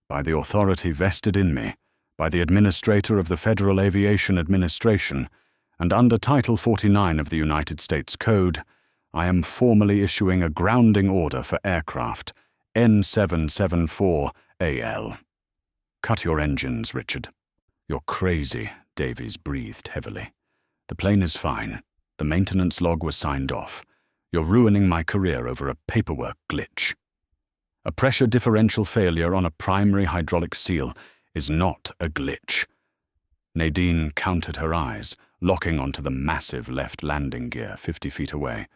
"By the authority vested in me, by the Administrator of the Federal Aviation Administration, and under Title 49 of the United States Code, I am formally issuing a grounding order for aircraft N774AL. Cut your engines, Richard." "You're crazy," Davies breathed heavily. "The plane is fine. The maintenance log was signed off. You're ruining my career over a paperwork glitch." A pressure differential failure on a primary hydraulic seal is not a glitch. Nadine counted her eyes, locking onto the massive left landing gear 50 feet away,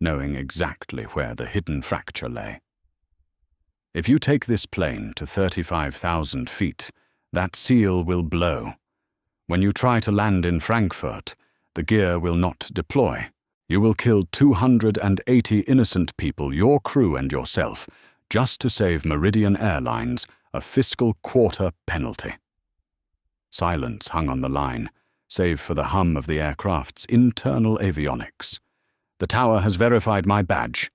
knowing exactly where the hidden fracture lay. "If you take this plane to 35,000 feet, that seal will blow. When you try to land in Frankfurt, the gear will not deploy. You will kill 280 innocent people, your crew and yourself, just to save Meridian Airlines a fiscal quarter penalty. Silence hung on the line, save for the hum of the aircraft's internal avionics. "The tower has verified my badge."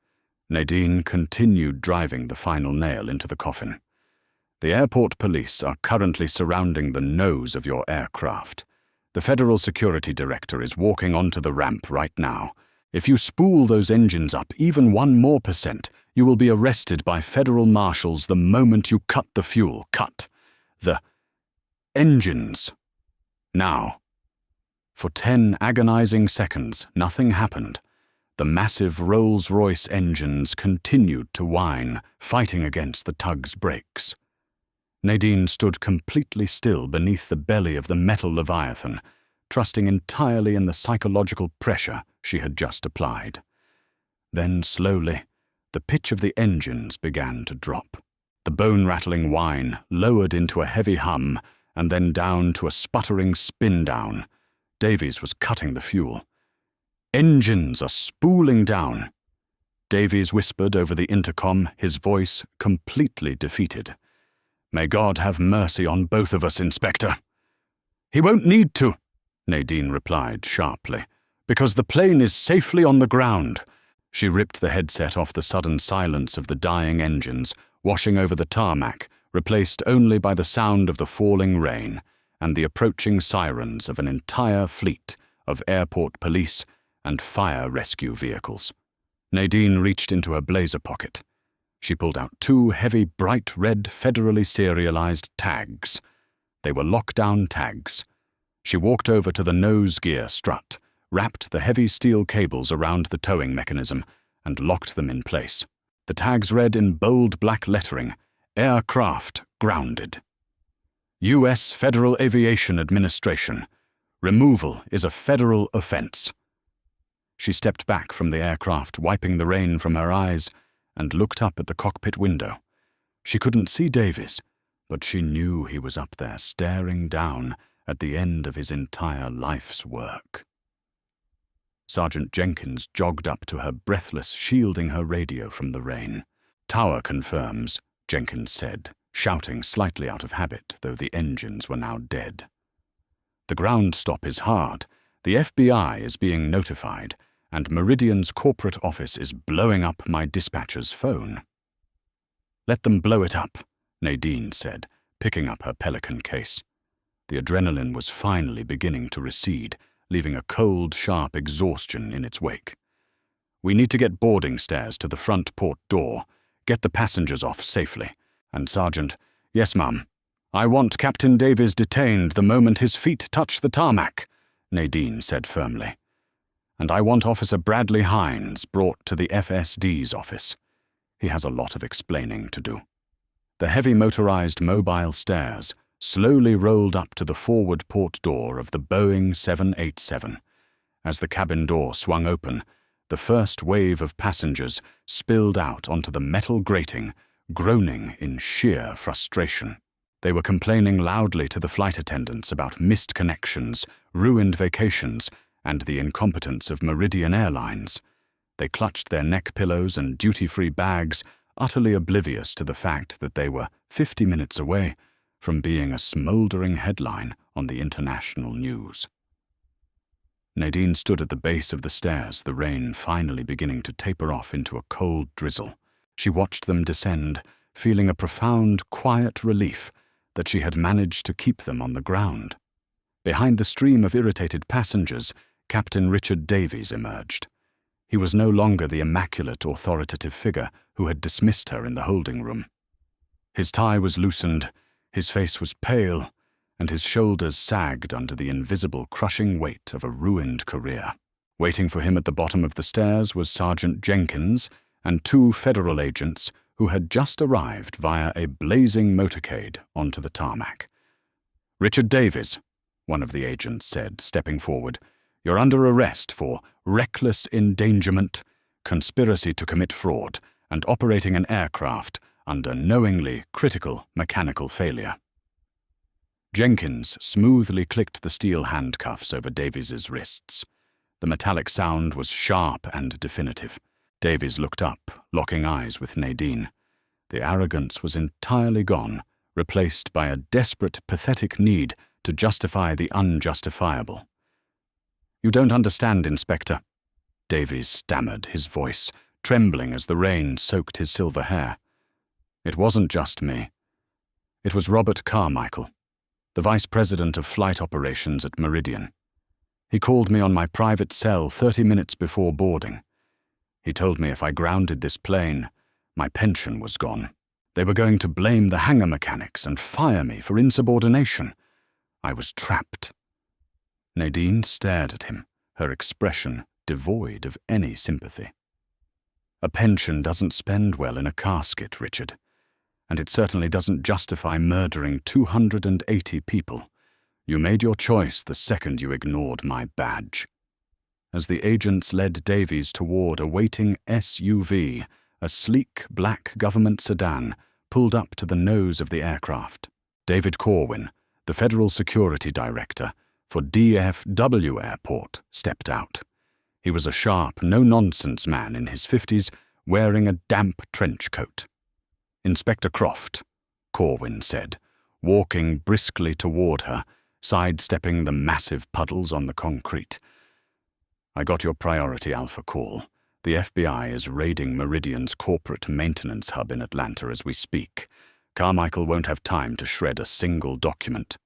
Nadine continued driving the final nail into the coffin. "The airport police are currently surrounding the nose of your aircraft. The Federal Security Director is walking onto the ramp right now. If you spool those engines up even 1% more, you will be arrested by federal marshals the moment you cut the fuel. Cut the engines. Now." For 10 agonizing seconds, nothing happened. The massive Rolls-Royce engines continued to whine, fighting against the tug's brakes. Nadine stood completely still beneath the belly of the metal leviathan, trusting entirely in the psychological pressure she had just applied. Then, slowly, the pitch of the engines began to drop. The bone-rattling whine lowered into a heavy hum and then down to a sputtering spin-down. Davies was cutting the fuel. "Engines are spooling down." Davies whispered over the intercom, his voice completely defeated. "May God have mercy on both of us, Inspector." "He won't need to," Nadine replied sharply, "because the plane is safely on the ground." She ripped the headset off the sudden silence of the dying engines, washing over the tarmac, replaced only by the sound of the falling rain and the approaching sirens of an entire fleet of airport police and fire rescue vehicles. Nadine reached into her blazer pocket. She pulled out 2 heavy, bright red, federally serialized tags. They were lockdown tags. She walked over to the nose gear strut, wrapped the heavy steel cables around the towing mechanism, and locked them in place. The tags read in bold black lettering, "Aircraft grounded." U.S. Federal Aviation Administration. Removal is a federal offense. She stepped back from the aircraft, wiping the rain from her eyes, and looked up at the cockpit window. She couldn't see Davies, but she knew he was up there staring down at the end of his entire life's work. Sergeant Jenkins jogged up to her, breathless, shielding her radio from the rain. "Tower confirms," Jenkins said, shouting slightly out of habit, though the engines were now dead. "The ground stop is hard. The FBI is being notified, and Meridian's corporate office is blowing up my dispatcher's phone." "Let them blow it up," Nadine said, picking up her Pelican case. The adrenaline was finally beginning to recede, leaving a cold, sharp exhaustion in its wake. "We need to get boarding stairs to the front port door, get the passengers off safely. And Sergeant—" "Yes, ma'am. I want Captain Davies detained the moment his feet touch the tarmac," Nadine said firmly. "And I want Officer Bradley Hines brought to the FSD's office. He has a lot of explaining to do." The heavy motorized mobile stairs slowly rolled up to the forward port door of the Boeing 787. As the cabin door swung open, the first wave of passengers spilled out onto the metal grating, groaning in sheer frustration. They were complaining loudly to the flight attendants about missed connections, ruined vacations, and the incompetence of Meridian Airlines. They clutched their neck pillows and duty-free bags, utterly oblivious to the fact that they were 50 minutes away from being a smoldering headline on the international news. Nadine stood at the base of the stairs, the rain finally beginning to taper off into a cold drizzle. She watched them descend, feeling a profound, quiet relief that she had managed to keep them on the ground. Behind the stream of irritated passengers, Captain Richard Davies emerged. He was no longer the immaculate, authoritative figure who had dismissed her in the holding room. His tie was loosened, his face was pale, and his shoulders sagged under the invisible, crushing weight of a ruined career. Waiting for him at the bottom of the stairs was Sergeant Jenkins and 2 federal agents who had just arrived via a blazing motorcade onto the tarmac. "Richard Davies," one of the agents said, stepping forward, "you're under arrest for reckless endangerment, conspiracy to commit fraud, and operating an aircraft under knowingly critical mechanical failure." Jenkins smoothly clicked the steel handcuffs over Davies's wrists. The metallic sound was sharp and definitive. Davies looked up, locking eyes with Nadine. The arrogance was entirely gone, replaced by a desperate, pathetic need to justify the unjustifiable. "You don't understand, Inspector," Davies stammered, his voice trembling as the rain soaked his silver hair. "It wasn't just me. It was Robert Carmichael, the Vice President of Flight Operations at Meridian. He called me on my private cell 30 minutes before boarding. He told me if I grounded this plane, my pension was gone. They were going to blame the hangar mechanics and fire me for insubordination. I was trapped." Nadine stared at him, her expression devoid of any sympathy. "A pension doesn't spend well in a casket, Richard, and it certainly doesn't justify murdering 280 people. You made your choice the second you ignored my badge." As the agents led Davies toward a waiting SUV, a sleek black government sedan pulled up to the nose of the aircraft. David Corwin, the Federal Security Director for DFW Airport, stepped out. He was a sharp, no-nonsense man in his 50s, wearing a damp trench coat. "Inspector Croft," Corwin said, walking briskly toward her, sidestepping the massive puddles on the concrete. "I got your priority Alpha call. The FBI is raiding Meridian's corporate maintenance hub in Atlanta as we speak. Carmichael won't have time to shred a single document."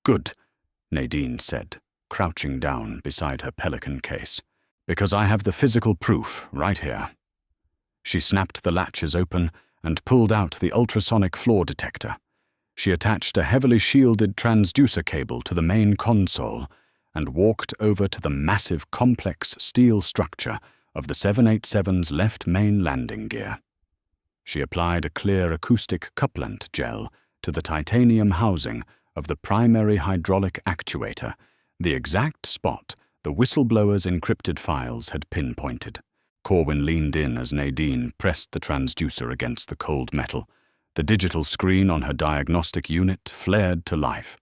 "Good," Nadine said, crouching down beside her Pelican case, "because I have the physical proof right here." She snapped the latches open and pulled out the ultrasonic floor detector. She attached a heavily shielded transducer cable to the main console and walked over to the massive complex steel structure of the 787's left main landing gear. She applied a clear acoustic couplant gel to the titanium housing of the primary hydraulic actuator, the exact spot the whistleblower's encrypted files had pinpointed. Corwin leaned in as Nadine pressed the transducer against the cold metal. The digital screen on her diagnostic unit flared to life.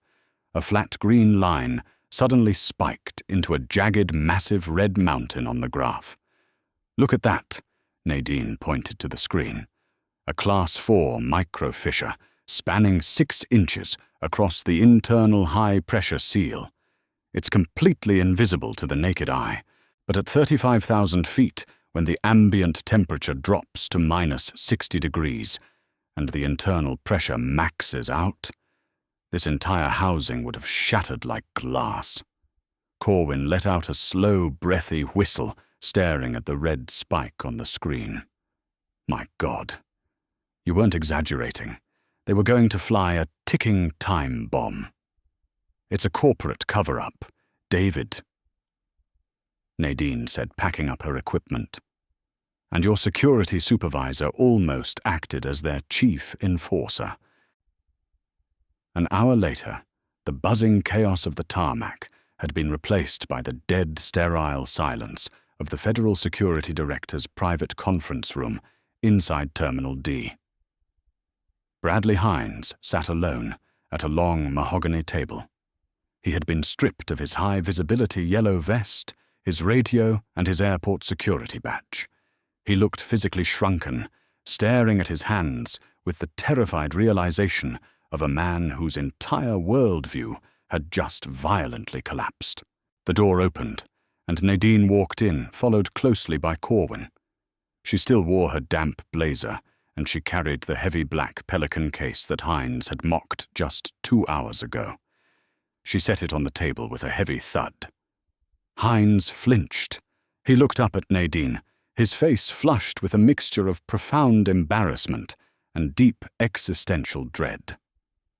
A flat green line suddenly spiked into a jagged, massive red mountain on the graph. "Look at that," Nadine pointed to the screen. "A Class 4 micro-fissure spanning 6 inches across the internal high-pressure seal. It's completely invisible to the naked eye, but at 35,000 feet, when the ambient temperature drops to minus 60 degrees and the internal pressure maxes out, this entire housing would have shattered like glass." Corwin let out a slow, breathy whistle, staring at the red spike on the screen. "My God. You weren't exaggerating. They were going to fly a ticking time bomb. It's a corporate cover-up, David," Nadine said, packing up her equipment. "And your security supervisor almost acted as their chief enforcer." An hour later, the buzzing chaos of the tarmac had been replaced by the dead, sterile silence of the Federal Security Director's private conference room inside Terminal D. Bradley Hines sat alone at a long mahogany table. He had been stripped of his high-visibility yellow vest, his radio, and his airport security badge. He looked physically shrunken, staring at his hands with the terrified realization of a man whose entire worldview had just violently collapsed. The door opened, and Nadine walked in, followed closely by Corwin. She still wore her damp blazer, and she carried the heavy black Pelican case that Hines had mocked just 2 hours ago. She set it on the table with a heavy thud. Hines flinched. He looked up at Nadine, his face flushed with a mixture of profound embarrassment and deep existential dread.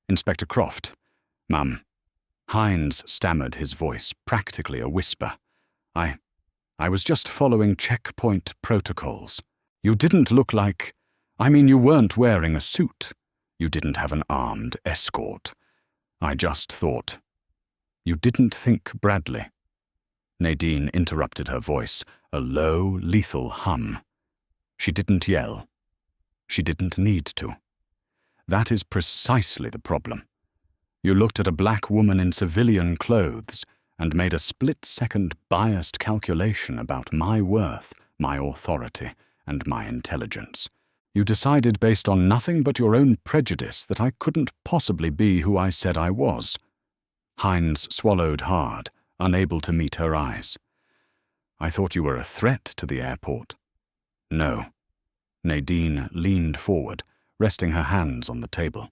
"Inspector Croft, ma'am." Hines stammered, his voice practically a whisper. I was just following checkpoint protocols. You didn't look like... you weren't wearing a suit. You didn't have an armed escort. I just thought... You didn't think Bradley." Nadine interrupted her voice, a low, lethal hum. She didn't yell. She didn't need to. That is precisely the problem. You looked at a black woman in civilian clothes and made a split-second biased calculation about my worth, my authority, and my intelligence. You decided based on nothing but your own prejudice that I couldn't possibly be who I said I was. Hines swallowed hard, unable to meet her eyes. I thought you were a threat to the airport. No. Nadine leaned forward, resting her hands on the table.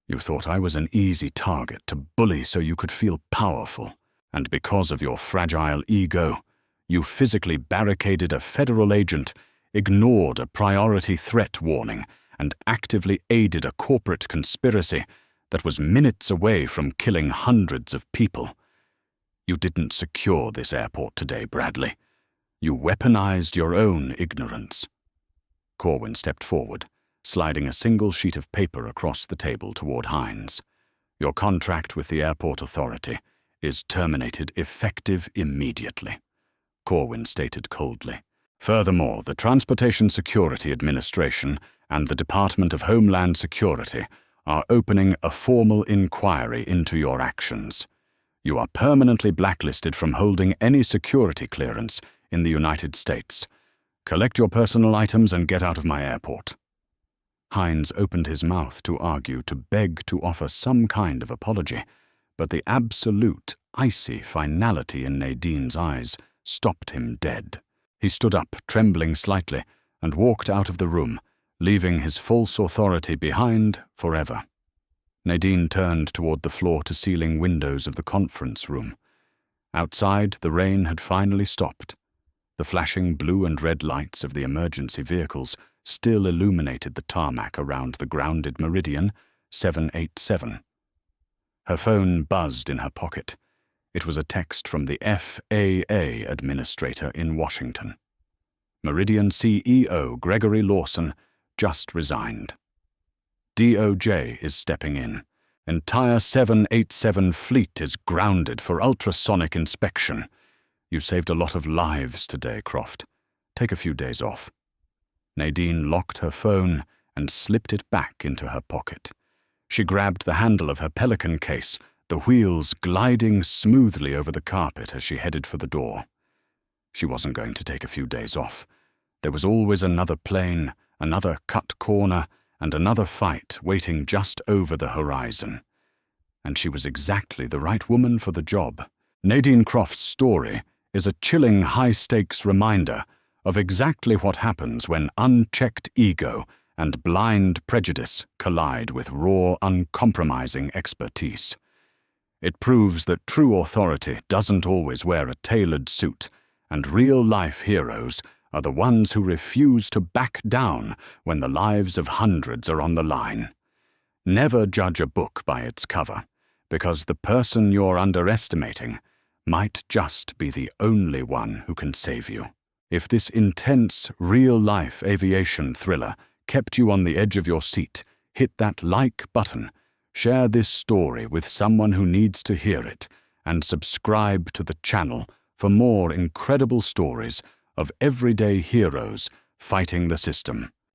You thought I was an easy target to bully so you could feel powerful, and because of your fragile ego, you physically barricaded a federal agent, ignored a priority threat warning, and actively aided a corporate conspiracy that was minutes away from killing hundreds of people. You didn't secure this airport today, Bradley. You weaponized your own ignorance. Corwin stepped forward, sliding a single sheet of paper across the table toward Hines. Your contract with the airport authority is terminated effective immediately, Corwin stated coldly. Furthermore, the Transportation Security Administration and the Department of Homeland Security are opening a formal inquiry into your actions. You are permanently blacklisted from holding any security clearance in the United States. Collect your personal items and get out of my airport. Hines opened his mouth to argue, to beg to offer some kind of apology, but the absolute, icy finality in Nadine's eyes stopped him dead. He stood up, trembling slightly, and walked out of the room, leaving his false authority behind forever. Nadine turned toward the floor-to-ceiling windows of the conference room. Outside, the rain had finally stopped. The flashing blue and red lights of the emergency vehicles still illuminated the tarmac around the grounded Meridian 787. Her phone buzzed in her pocket. It was a text from the FAA administrator in Washington. Meridian CEO Gregory Lawson just resigned. DOJ is stepping in. Entire 787 fleet is grounded for ultrasonic inspection. You saved a lot of lives today, Croft. Take a few days off. Nadine locked her phone and slipped it back into her pocket. She grabbed the handle of her Pelican case, the wheels gliding smoothly over the carpet as she headed for the door. She wasn't going to take a few days off. There was always another plane, another cut corner, and another fight waiting just over the horizon. And she was exactly the right woman for the job. Nadine Croft's story is a chilling high-stakes reminder of exactly what happens when unchecked ego and blind prejudice collide with raw, uncompromising expertise. It proves that true authority doesn't always wear a tailored suit, and real-life heroes are the ones who refuse to back down when the lives of hundreds are on the line. Never judge a book by its cover, because the person you're underestimating might just be the only one who can save you. If this intense, real-life aviation thriller kept you on the edge of your seat, hit that like button, share this story with someone who needs to hear it, and subscribe to the channel for more incredible stories of everyday heroes fighting the system.